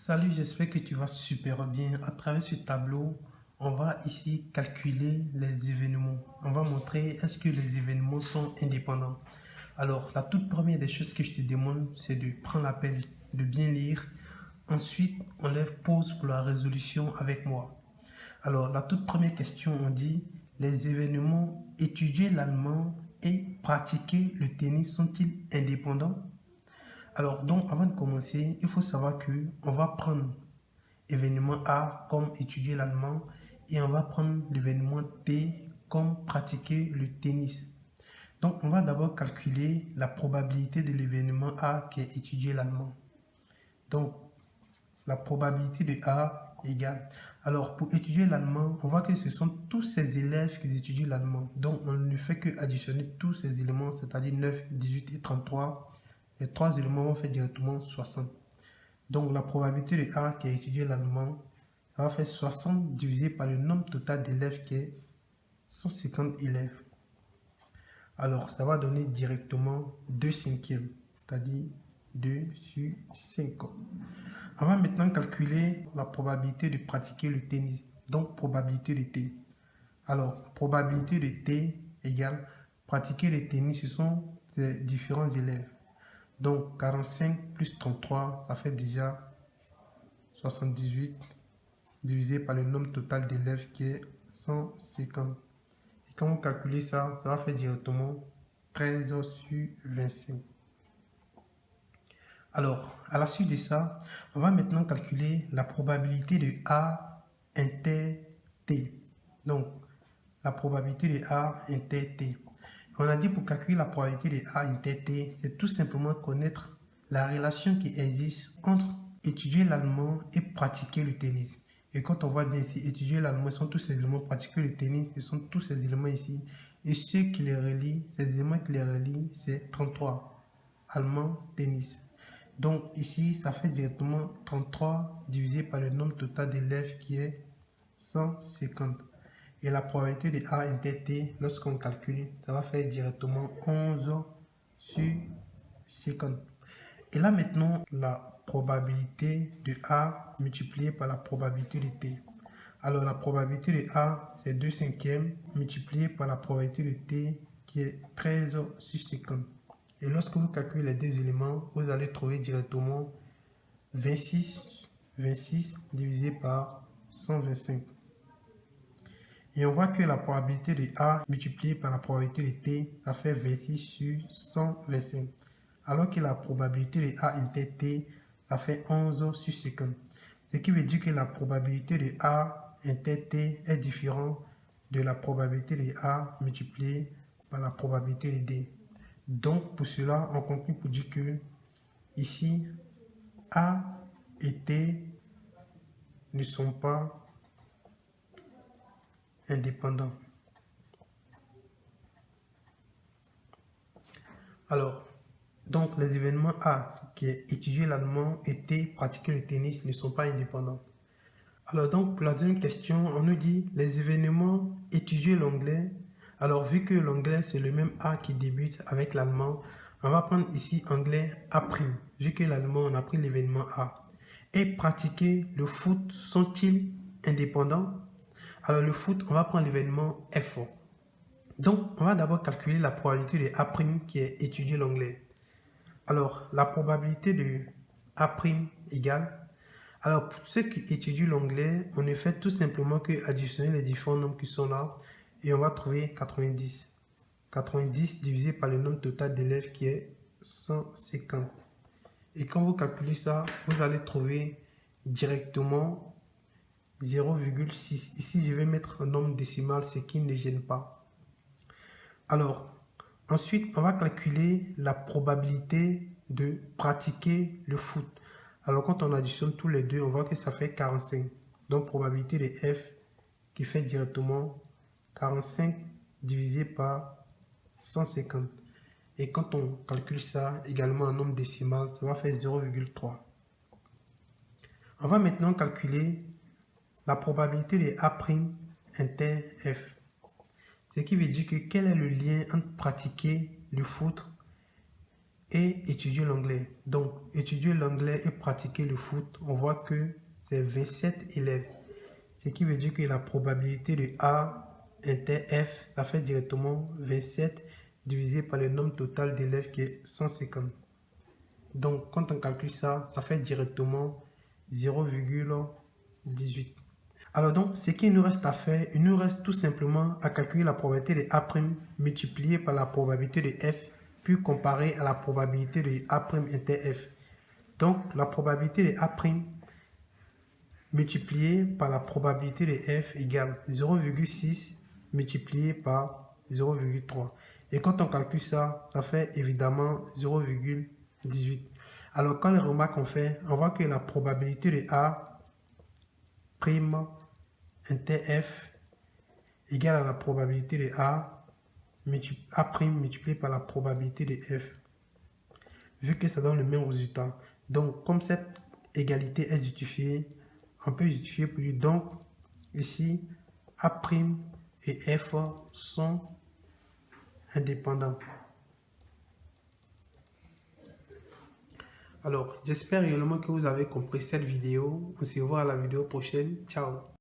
Salut, j'espère que tu vas super bien. À travers ce tableau, on va ici calculer les événements. On va montrer est-ce que les événements sont indépendants. Alors, la toute première des choses que je te demande, c'est de prendre la peine de bien lire. Ensuite, on lève pause pour la résolution avec moi. Alors, la toute première question, on dit les événements étudier l'allemand et pratiquer le tennis sont-ils indépendants? Alors, donc, avant de commencer, il faut savoir que on va prendre événement A comme étudier l'allemand et on va prendre l'événement T comme pratiquer le tennis. Donc, on va d'abord calculer la probabilité de l'événement A qui est étudier l'allemand. Donc, la probabilité de A égale. Alors, pour étudier l'allemand, on voit que ce sont tous ces élèves qui étudient l'allemand. Donc, on ne fait que additionner tous ces éléments, c'est-à-dire 9, 18 et 33. Les trois éléments vont faire directement 60. Donc, la probabilité de A qui a étudié l'allemand, ça va faire 60 divisé par le nombre total d'élèves qui est 150 élèves. Alors, ça va donner directement 2 cinquièmes, c'est-à-dire 2 sur 5. On va maintenant calculer la probabilité de pratiquer le tennis, donc probabilité de T. Alors, probabilité de T égale pratiquer le tennis, ce sont les différents élèves. Donc, 45 plus 33, ça fait déjà 78 divisé par le nombre total d'élèves qui est 150. Et quand vous calculez ça, ça va faire directement 13 sur 25. Alors, à la suite de ça, on va maintenant calculer la probabilité de A inter T. Donc, la probabilité de A inter T. On a dit pour calculer la probabilité de A inter T, c'est tout simplement connaître la relation qui existe entre étudier l'allemand et pratiquer le tennis. Et quand on voit bien ici, étudier l'allemand, ce sont tous ces éléments, pratiquer le tennis, ce sont tous ces éléments ici. Et ceux qui les relient, ces éléments qui les relient, c'est 33. Allemand, tennis. Donc ici, ça fait directement 33 divisé par le nombre total d'élèves qui est 150. Et la probabilité de A inter T, lorsqu'on calcule, ça va faire directement 11 sur 50. Et là maintenant, la probabilité de A multipliée par la probabilité de T. Alors la probabilité de A, c'est 2 cinquièmes multiplié par la probabilité de T qui est 13 sur 50. Et lorsque vous calculez les deux éléments, vous allez trouver directement 26 divisé par 125. Et on voit que la probabilité de A multipliée par la probabilité de T, ça fait 26 sur 125. Alors que la probabilité de A inter T, ça fait 11 sur 50. Ce qui veut dire que la probabilité de A inter T est différente de la probabilité de A multipliée par la probabilité de D. Donc, pour cela, on conclut pour dire que ici, A et T ne sont pas indépendants. Alors, donc les événements A, qui est étudier l'allemand, et T, pratiquer le tennis, ne sont pas indépendants. Alors donc, pour la deuxième question, on nous dit les événements étudier l'anglais. Alors, vu que l'anglais, c'est le même A qui débute avec l'allemand, on va prendre ici anglais A'. Vu que l'allemand, on a pris l'événement A. Et pratiquer le foot, sont-ils indépendants? Alors, le foot, on va prendre l'événement F. Donc, on va d'abord calculer la probabilité de A' qui est étudier l'anglais. Alors, la probabilité de A' égale. Alors, pour ceux qui étudient l'anglais, on ne fait tout simplement que additionner les différents nombres qui sont là et on va trouver 90. 90 divisé par le nombre total d'élèves qui est 150. Et quand vous calculez ça, vous allez trouver directement 0,6. Ici, je vais mettre un nombre décimal, ce qui ne gêne pas. Alors, ensuite, on va calculer la probabilité de pratiquer le foot. Alors, quand on additionne tous les deux, on voit que ça fait 45. Donc, probabilité de F qui fait directement 45 divisé par 150. Et quand on calcule ça également en nombre décimal, ça va faire 0,3. On va maintenant calculer la probabilité de A' inter F. Ce qui veut dire que quel est le lien entre pratiquer le foot et étudier l'anglais. Donc, étudier l'anglais et pratiquer le foot, on voit que c'est 27 élèves. Ce qui veut dire que la probabilité de A inter F, ça fait directement 27 divisé par le nombre total d'élèves qui est 150. Donc, quand on calcule ça, ça fait directement 0,18. Alors donc, ce qu'il nous reste à faire, il nous reste tout simplement à calculer la probabilité de A' multipliée par la probabilité de F, puis comparer à la probabilité de A' inter F. Donc, la probabilité de A' multipliée par la probabilité de F égale 0,6 multiplié par 0,3. Et quand on calcule ça, ça fait évidemment 0,18. Alors, quand les remarques on fait, on voit que la probabilité de A' inter F égale à la probabilité de A' multiplié par la probabilité de F. Vu que ça donne le même résultat. Donc, comme cette égalité est justifiée, on peut justifier plus. Donc, ici, A' et F sont indépendants. Alors, j'espère réellement que vous avez compris cette vidéo. On se revoit à la vidéo prochaine. Ciao!